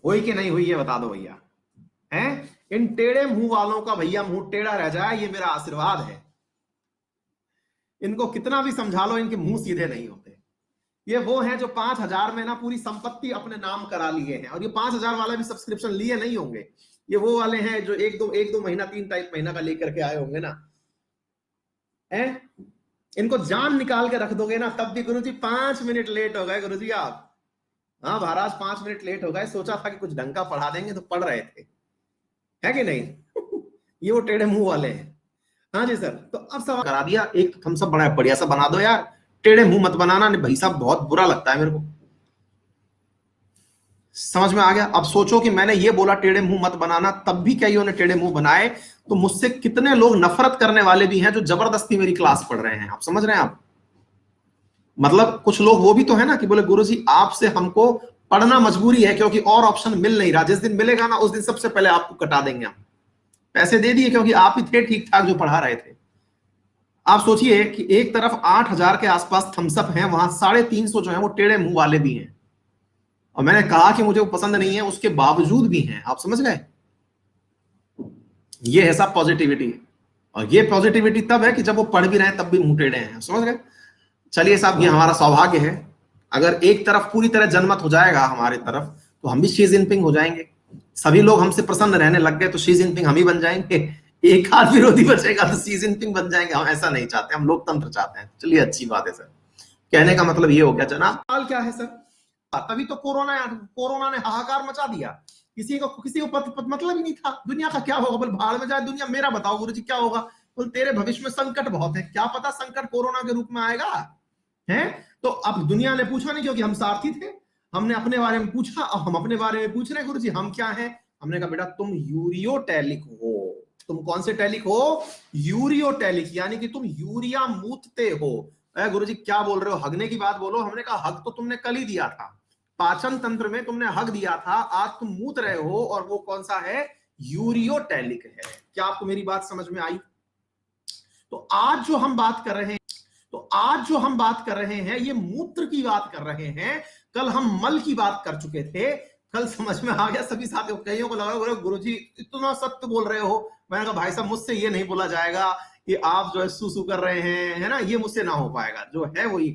हुई कि नहीं हुई ये बता दो भैया। हैं? इन टेढ़े मुंह वालों का भैया मुंह टेढ़ा रह जाए, ये मेरा आशीर्वाद है। इनको कितना भी समझा लो, इनके मुंह सीधे नहीं होते। ये वो हैं जो 5,000 में ना पूरी संपत्ति अपने नाम करा लिए हैं, और ये 5,000 वाला भी सब्सक्रिप्शन लिए नहीं होंगे। ये वो वाले हैं जो एक दो महीना, 3 महीना का लेकर के आए होंगे ना। है? इनको जान निकाल के रख दोगे ना, तब भी गुरुजी 5 मिनट लेट हो गए गुरुजी आप। हाँ महाराज 5 मिनट लेट हो गए, सोचा था कि कुछ ढंग का पढ़ा देंगे तो पढ़ रहे थे, है कि नहीं? ये वो टेढ़े मुंह वाले हैं। हाँ जी सर, तो अब सवाल करा दिया, एक तो थम्स अप बड़ा बढ़िया सा बना दो यार, टेढ़े मुंह मत बनाना भाई साहब, बहुत बुरा लगता है मेरे को। समझ में आ गया? अब सोचो कि मैंने ये बोला टेढ़े मुंह मत बनाना, तब भी कईयों ने टेढ़े मुंह बनाए, तो मुझसे कितने लोग नफरत करने वाले भी हैं जो जबरदस्ती मेरी क्लास पढ़ रहे हैं। आप समझ रहे हैं? आप मतलब कुछ लोग वो भी तो है ना कि बोले गुरुजी आपसे हमको पढ़ना मजबूरी है, क्योंकि और ऑप्शन मिल नहीं रहा, जिस दिन मिलेगा ना उस दिन सबसे पहले आपको कटा देंगे हम। पैसे दे दिए क्योंकि आप ही थे ठीक ठाक जो पढ़ा रहे थे। आप सोचिए कि एक तरफ 8,000 के आसपास थम्सअप हैं, वहां 350 जो है वो टेढ़े मुंह वाले भी हैं, और मैंने कहा कि मुझे वो पसंद नहीं है, उसके बावजूद भी हैं। आप समझ गए? ये है सब पॉजिटिविटी। और ये पॉजिटिविटी तब है कि जब वो पढ़ भी रहे हैं तब भी मुंह टेढ़े हैं। समझ गए? चलिए साहब, ये हमारा सौभाग्य है। अगर एक तरफ पूरी तरह जनमत हो जाएगा हमारे तरफ, तो हम भी शी जिनपिंग हो जाएंगे। सभी लोग हमसे प्रसन्न रहने लग गए तो शी जिनपिंग हम ही बन जाएंगे। एक आध विरोधी बचेगा तो शी जिनपिंग बन जाएंगे। हम ऐसा नहीं चाहते, हम लोकतंत्र चाहते हैं। चलिए अच्छी बात है सर, कहने का मतलब ये हो गया जनाब। सवाल क्या है सर? तभी तो कोरोना कोरोना ने हाहाकार मचा दिया। किसी को मतलब ही नहीं था दुनिया का क्या होगा। बोल भाड़ में जाए दुनिया, मेरा बताओ गुरुजी क्या होगा। बोल तेरे भविष्य में संकट बहुत है, क्या पता संकट कोरोना के रूप में आएगा। है? तो अब दुनिया ने पूछा नहीं, क्योंकि हम सारथी थे। हमने अपने बारे में पूछा, अब हम अपने बारे में पूछ रहे हैं गुरुजी हम क्या हैं। हमने कहा बेटा तुम यूरियोटैलिक हो। तुम कौन से टैलिक हो? यूरियोटैलिक, यानी कि तुम यूरिया मूतते हो। गुरुजी क्या बोल रहे हो, हगने की बात बोलो। हमने कहा हग तो तुमने कल ही दिया था, पाचन तंत्र में तुमने हग दिया था, आज तुम मूत रहे हो, और वो कौन सा है? यूरियोटैलिक है। क्या आपको मेरी बात समझ में आई? तो आज जो हम बात कर रहे हैं, ये मूत्र की बात कर रहे हैं। कल हम मल की बात कर चुके थे। कल समझ में आ गया सभी साथियों, कईयों को लगा बोले गुरुजी इतना सत्य बोल रहे हो। मैंने कहा भाई साहब मुझसे ये नहीं बोला जाएगा कि आप जो है सुसु कर रहे हैं, है ना, ये मुझसे ना हो पाएगा, जो है वही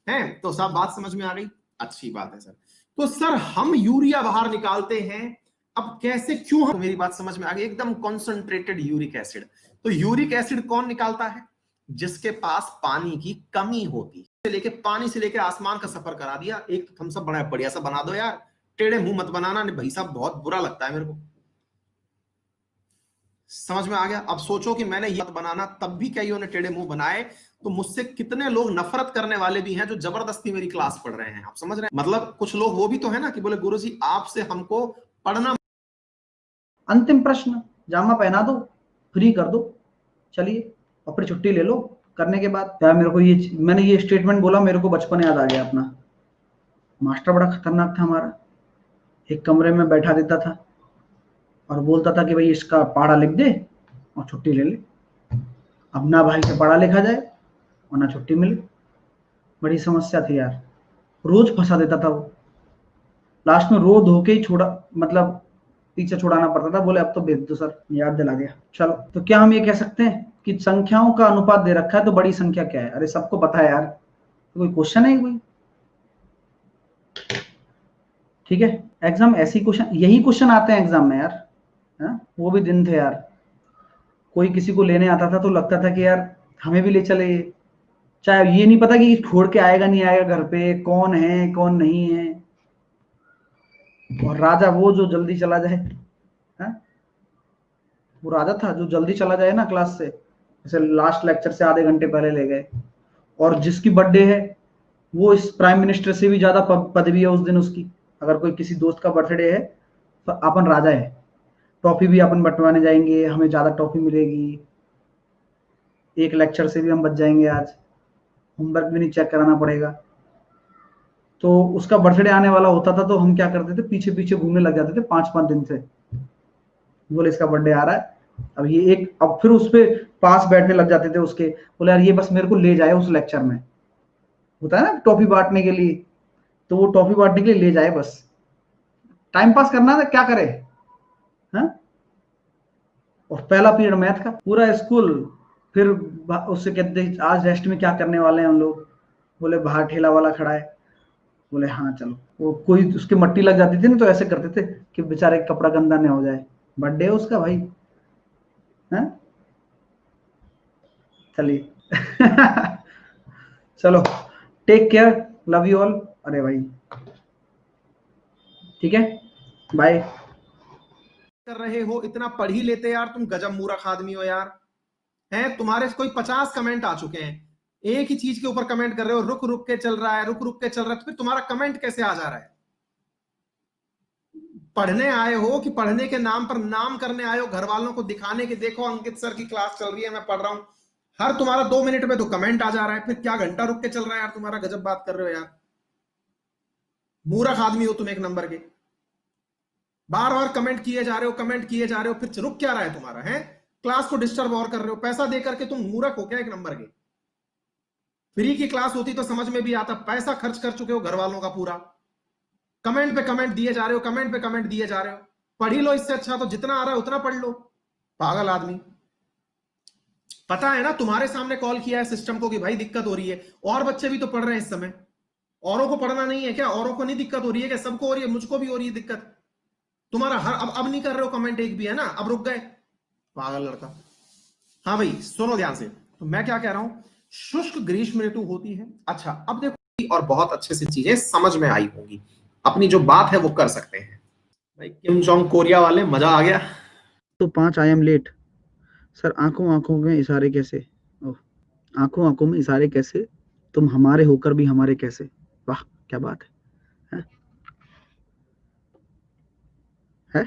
है? तो सब बात समझ में आ गई? अच्छी बात है सर। तो सर हम यूरिया बाहर निकालते हैं, अब कैसे, क्यों? हम मेरी बात समझ में आ गई, एकदम कॉन्सेंट्रेटेड यूरिक एसिड। तो यूरिक एसिड कौन निकालता है? जिसके पास पानी की कमी होती है। पानी से लेके आसमान का सफर करा दिया। एक तो थम्स अप बड़ा बढ़िया सा बना दो यार, टेढ़े मुंह मत बनाना भाई साहब, बहुत बुरा लगता है मेरे को। समझ में आ गया? अब सोचो कि मैंने ये मत बनाना, तब भी कईयों ने टेढ़े मुंह बनाए, तो मुझसे कितने लोग नफरत करने वाले भी हैं जो जबरदस्ती मेरी क्लास पढ़ रहे हैं। आप समझ रहे हैं? मतलब कुछ लोग वो भी तो है ना कि बोले गुरुजी आपसे हमको पढ़ना। अंतिम प्रश्न, जामा पहना दो, फ्री कर दो, चलिए अपनी छुट्टी ले लो। करने के बाद यार मेरे को मैंने ये स्टेटमेंट बोला, मेरे को बचपन याद आ गया अपना। मास्टर बड़ा खतरनाक था हमारा, एक कमरे में बैठा देता था और बोलता था कि भाई इसका पढ़ा लिख दे और छुट्टी ले ले। अब ना भाई से पढ़ा लिखा जाए और ना छुट्टी मिले। बड़ी समस्या थी यार, रोज फंसा देता था वो। लास्ट में रो धो के ही छोड़ा, मतलब पीछे छुड़ाना पड़ता था। बोले अब तो भेज दो सर, याद दिला दिया। चलो, तो क्या हम ये कह सकते हैं कि संख्याओं का अनुपात दे रखा है तो बड़ी संख्या क्या है? अरे सबको पता है यार, तो कोई क्वेश्चन है कोई? ठीक है, एग्जाम ऐसी क्वेश्चन, यही क्वेश्चन आते हैं एग्जाम में यार। है? वो भी दिन थे यार, कोई किसी को लेने आता था तो लगता था कि यार हमें भी ले चले। चाहे ये नहीं पता कि छोड़ के आएगा नहीं आएगा घर पे, कौन है कौन नहीं है। और राजा वो जो जल्दी चला जाए। है? वो राजा था जो जल्दी चला जाए ना क्लास से, जैसे लास्ट लेक्चर से आधे घंटे पहले ले गए। और जिसकी बर्थडे है वो इस प्राइम मिनिस्टर से भी ज्यादा पदवी है उस दिन उसकी। अगर कोई किसी दोस्त का बर्थडे है तो अपन राजा है, टॉफी भी अपन बंटवाने जाएंगे, हमें ज्यादा टॉफी मिलेगी, एक लेक्चर से भी हम बच जाएंगे, आज होमवर्क भी नहीं चेक कराना पड़ेगा। तो उसका बर्थडे आने वाला होता था तो हम क्या करते थे, पीछे पीछे घूमने लग जाते थे 5-5 दिन से। बोले इसका बर्थडे आ रहा है, अब ये एक, अब फिर उस पे पास बैठने लग जाते थे उसके। बोले यार ये बस मेरे को ले जाए उस लेक्चर में, होता है ना टॉफी बांटने के लिए, तो वो टॉफी बांटने के लिए ले जाए बस। टाइम पास करना था, क्या करे? हाँ? और पहला पीरियड मैथ का, पूरा स्कूल फिर उससे कहते आज रेस्ट में क्या करने वाले हैं हम लोग? बोले बाहर ठेला वाला खड़ा है। बोले हाँ चलो। वो कोई उसकी मट्टी लग जाती थी ना, तो ऐसे करते थे कि बेचारे कपड़ा गंदा नहीं हो जाए। बर्थडे है उसका भाई। हाँ चलिए चलो, take care, love you all. अरे भाई ठीक है, बाय। कर रहे हो, इतना पढ़ ही लेते यार, तुम गजब मूर्ख आदमी हो यार। हैं तुम्हारे कोई 50 कमेंट आ चुके हैं, एक ही चीज के ऊपर कमेंट कर रहे हो, रुक रुक के चल रहा है, रुक रुक के चल रहा है, तो फिर तुम्हारा कमेंट कैसे आ जा रहा है? पढ़ने आए हो कि पढ़ने के नाम पर नाम करने आए हो, घर वालों को दिखाने के देखो अंकित सर की क्लास चल रही है, मैं पढ़ रहा हूं। हर तुम्हारा 2 मिनट में तो कमेंट आ जा रहा है, फिर क्या घंटा रुक के चल रहा है यार तुम्हारा? गजब बात कर रहे हो यार, मूर्ख आदमी हो तुम एक नंबर के। बार बार कमेंट किए जा रहे हो, कमेंट किए जा रहे हो, फिर रुक क्या रहा है तुम्हारा? है क्लास को डिस्टर्ब और कर रहे हो, पैसा दे करके तुम मूर्ख हो क्या एक नंबर के? फ्री की क्लास होती तो समझ में भी आता, पैसा खर्च कर चुके हो घर वालों का पूरा, कमेंट पे कमेंट दिए जा रहे हो, कमेंट पे कमेंट दिए जा रहे हो। पढ़ ही लो, इससे अच्छा तो जितना आ रहा है उतना पढ़ लो, पागल आदमी। पता है ना, तुम्हारे सामने कॉल किया है सिस्टम को कि भाई दिक्कत हो रही है, और बच्चे भी तो पढ़ रहे हैं इस समय, औरों को पढ़ना नहीं है क्या? औरों को नहीं दिक्कत हो रही है क्या? सबको हो रही है, मुझको भी हो रही है दिक्कत। तुम्हारा हर अब नहीं कर रहे हो कमेंट एक भी, है ना? अब रुक गए, पागल लड़का। हाँ भाई सुनो ध्यान से, तो मैं क्या कह रहा हूं, शुष्क ग्रीष्म ऋतु होती है। अच्छा अब देखो, और बहुत अच्छे से चीजें समझ में आई होंगी, अपनी जो बात है वो कर सकते हैं। भाई किम जोंग कोरिया वाले, मजा आ गया। तो 5 आई एम लेट। सर आंखों आंखों में इशारे कैसे? ओह, आंखों आंखों में इशारे कैसे, तुम हमारे होकर भी हमारे कैसे। वाह क्या बात है, है?